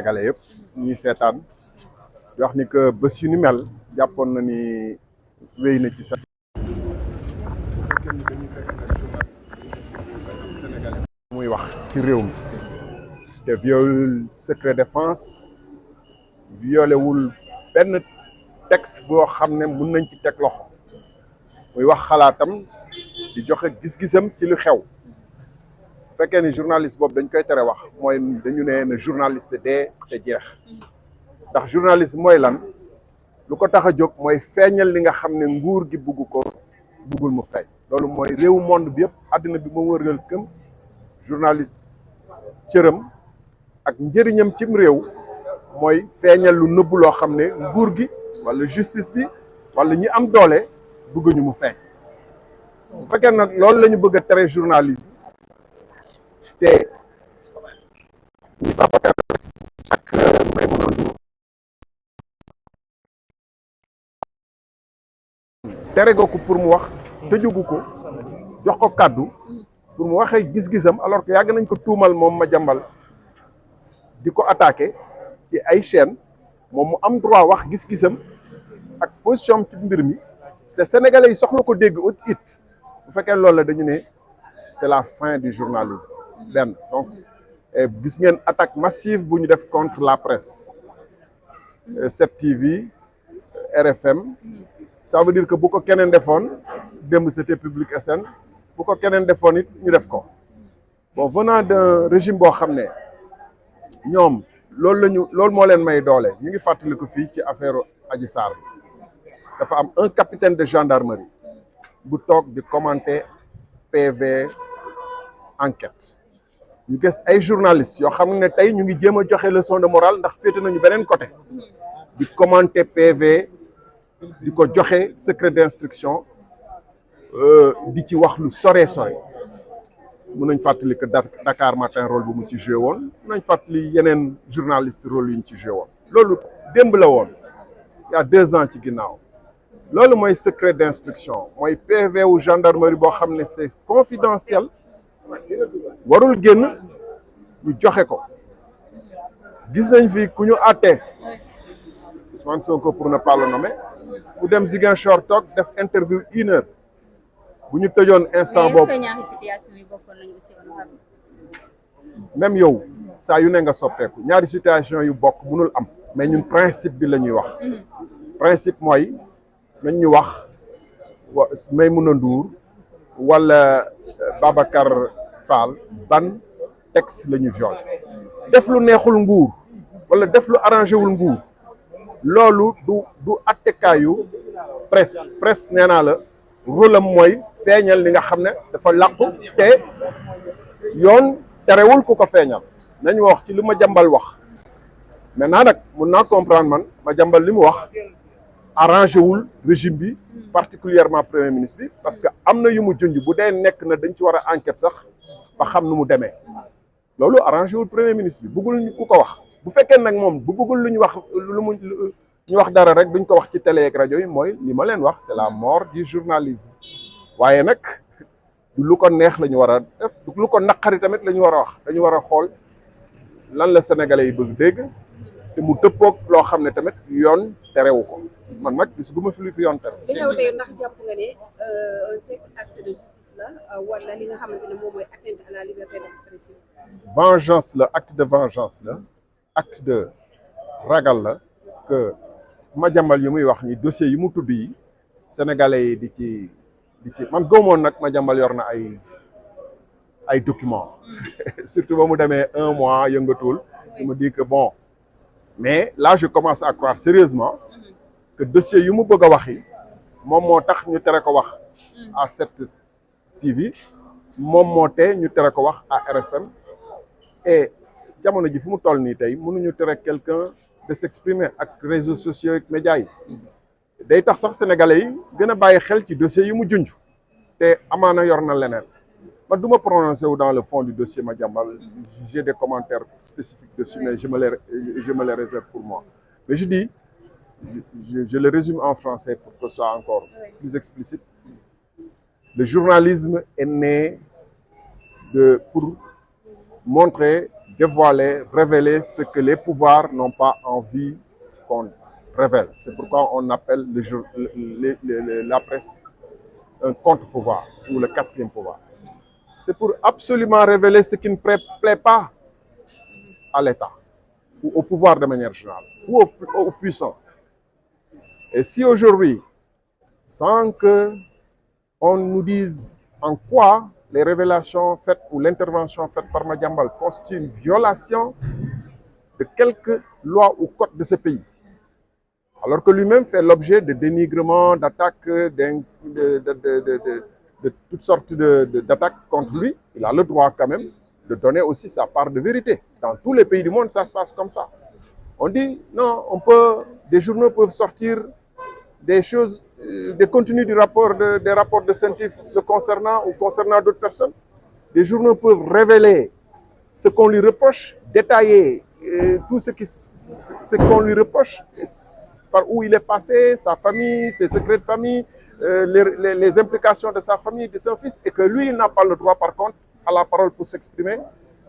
Sénégalais yëpp ñuy seetaan di wax ni que bés yu ni mel jàppoon na ni wéy na ci sax muy wax ci réew mi te violewul secret défense violewul benn texte boo xam ne mun nañ ci teg loxo muy wax xalaatam di joxe gis-gisam ci lu xew fekkee ni journaliste boobu dañ koy tere wax mooy dañu ne journaliste dee te jeex ndax journaliste mooy lan lu ko tax a jóg mooy feeñal li nga xam ne nguur gi bugg ko buggul mu feeñ loolu mooy réewu monde bi yëpp àddina bi moom wërgal këm journaliste cëram ak njëriñam cim réew mooy feeñal lu nëbb loo xam ne nguur gi wala justice bi wala ñi am doole bëgguñu mu feeñ bu fekkee nag loolu la ñu bëgg a tere journalisme te ñi Babacar ak Maïmouna Ndour tere ko pour mu wax tëjugu ko jox ko kàddu pour mu waxee gis-gisam alors que yàgg nañ ko tuumal moom Madiambal di ko attaqué ci ay chaîne moom mu am droit wax gis-gisam ak position ci mbir mi te sénégalais yi soxla ko dégg it bu fekkee loolu la dañu ne c'est la fin du journalisme benn donc gis ngeen attaque massive bu ñu def contre la presse 7TV RFM ça veut dire que bu ko keneen defoon démb c'était Public SN bu ko keneen defoon it ñu def ko bon venant d'un régime boo xam ne ñoom loolu moo leen may doole ñu ngi fàttaliku fii ci affaire Adji Sarr bi dafa am un capitaine de gendarmerie bu toog di commenter PV enquête ñu gis ay journalistes yoo xam ne tey ñu ngi jéem a joxe leçon de morale ndax féete nañu beneen côté di commenter PV di ko joxe secret d'instruction di ci wax lu sore mun nañ fàttali que Dakar Matin rôle bu mu ci joué woon mun nañ fàttali yeneen journaliste rôle yu ñu ci joué woon loolu démb la woon il y a 2 ans ci ginnaaw loolu mooy secret d'instruction mooy PV wu gendarmerie boo xam ne c'est confidentiel warul génn ñu joxe ko gis nañ fi ku ñu àtte Ousmane Sonko pour ne pas le nommer bu dem Ziguinchor toog def interview 1 heure bu ñu tëjoon instant boobu même yow saa yu ne nga soppeeku ñaari situation yu bokk mënul am mais ñun principe bi la ñuy wax principe mooy nañ ñu wax Maïmouna Ndour wala Babacar Fall ban texte la ñu violé def lu neexul nguur wala def lu arrangé wul nguur loolu du attekaayu presse nee naa la rôle am mooy feeñal li nga xam ne dafa làqu te yoon terewul ku ko feeñal nañ wax ci li Madiambal wax maintenant nag mun naa comprendre man Madiambal li mu wax arrangé wul régime bi particulièrement premier ministre bi parce que am na yu mu junj bu dee nekk na dañ ci war a enquête sax ba xam nu mu demee loolu arrangé wul premier ministre bi bëggul ku ko wax bu fekkee nag moom bu bëggul lu ñu wax dara rek duñ ko wax ci télé ak rajo yi mooy li ma leen wax c'est la mort du journalisme waaye nag du lu ko neex la ñu war a def du lu ko naqari tamit la ñu war a wax dañu war a xool lan la sénégalais yi bëgg dégg te mu dëppoog loo xam ne tamit yoon terewu ko man nag gis gu ma fi lu fi yoon tere. li xew tey ndax jàpp nga ne un simple acte de justice la wala li nga xamante ne moom mooy atteinte à la liberté d'expression. vengeance la acte de vengeance la acte de ragal la que Madiambal yi muy wax ni dossier yi mu tudd yi sénégalais yi di ci man gëmoon nag Madiambal yor na ay documents surtout ba mu demee 1 mois yëngatuwul je me dis que bon mais là je commence à croire sérieusement que dossier yu mu bëgg a wax yi moom moo tax ñu tere ko wax à 7TV moom moo tee ñu tere ko wax à RFM et jamono ji fu mu toll nii tey mënuñu tere quelqu'un de s'exprimer ak réseaux sociaux ak médias yi day tax sax sénégalais yi gën a bàyyi xel ci dossier yi mu junj te amaana yor na leneen man du ma prononcé wu dans le fond du dossier Madiambal j'ai des commentaires spécifiques dessus mais je me les réserve pour moi mais je dis je le résume en français pour que ce soit encore plus explicite le journalisme est né pour montrer dévoiler, révéler ce que les pouvoirs n'ont pas envie qu'on révèle. C'est pourquoi on appelle la presse un contre-pouvoir ou le quatrième pouvoir. C'est pour absolument révéler ce qui ne plaît pas à l'État ou au pouvoir de manière générale ou aux puissants. Et si aujourd'hui, sans qu'on nous dise en quoi les révélations faites ou l'intervention faite par Madiambal constitue une violation de quelque loi ou code de ce pays, alors que lui-même fait l'objet de dénigrements, d'attaques, de toutes sortes d'attaques contre lui, il a le droit quand même de donner aussi sa part de vérité. Dans tous les pays du monde, ça se passe comme ça. On dit, non, des journaux peuvent sortir des choses, des contenus des rapports de scientifiques le concernant ou concernant d'autres personnes. Des journaux peuvent révéler ce qu'on lui reproche, détailler tout ce qu'on lui reproche, par où il est passé, sa famille, ses secrets de famille, les implications de sa famille, de son fils, et que lui, il n'a pas le droit, par contre, à la parole pour s'exprimer.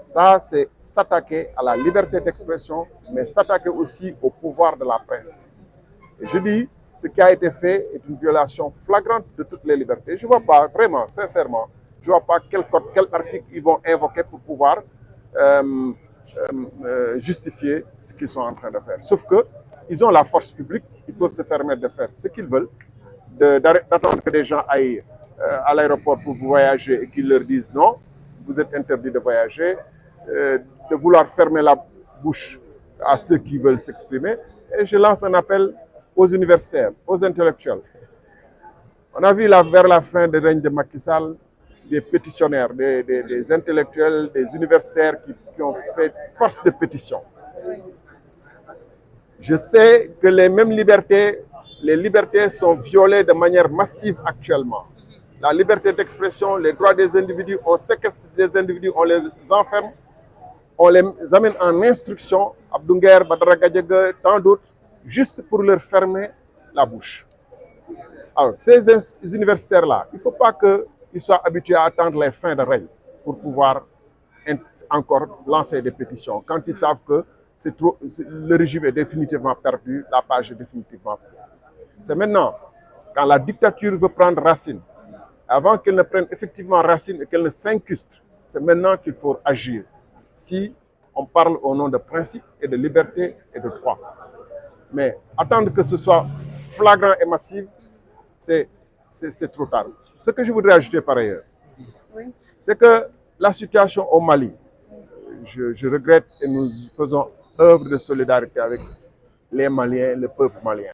Ça, c'est s'attaquer à la liberté d'expression, mais s'attaquer aussi au pouvoir de la presse. Et je dis, ce qui a été fait est une violation flagrante de toutes les libertés. Je ne vois pas, vraiment, sincèrement, je ne vois pas quel article ils vont invoquer pour pouvoir justifier ce qu'ils sont en train de faire. Sauf qu'ils ont la force publique, ils peuvent se permettre de faire ce qu'ils veulent, d'attendre que des gens aillent à l'aéroport pour voyager et qu'ils leur disent non, vous êtes interdit de voyager, de vouloir fermer la bouche à ceux qui veulent s'exprimer. Et je lance un appel aux universitaires, aux intellectuels. On a vu vers la fin du règne de Macky Sall des pétitionnaires, des intellectuels, des universitaires qui ont fait force de pétition. Je sais que les mêmes libertés, les libertés sont violées de manière massive actuellement. La liberté d'expression, les droits des individus, on séquestre des individus, on les enferme, on les amène en instruction, Abdou Nguer, Badara Gadiaga, tant d'autres, juste pour leur fermer la bouche. Alors, ces universitaires-là, il ne faut pas qu'ils soient habitués à attendre les fins de règne pour pouvoir encore lancer des pétitions. Quand ils savent que le régime est définitivement perdu, la page est définitivement perdue. C'est maintenant, quand la dictature veut prendre racine, avant qu'elle ne prenne effectivement racine et qu'elle ne s'incruste, c'est maintenant qu'il faut agir. Si on parle au nom de principes et de liberté et de droit. Mais attendre que ce soit flagrant et massif, c'est trop tard. Ce que je voudrais ajouter par ailleurs, c'est que la situation au Mali, je regrette et nous faisons œuvre de solidarité avec les Maliens, le peuple malien.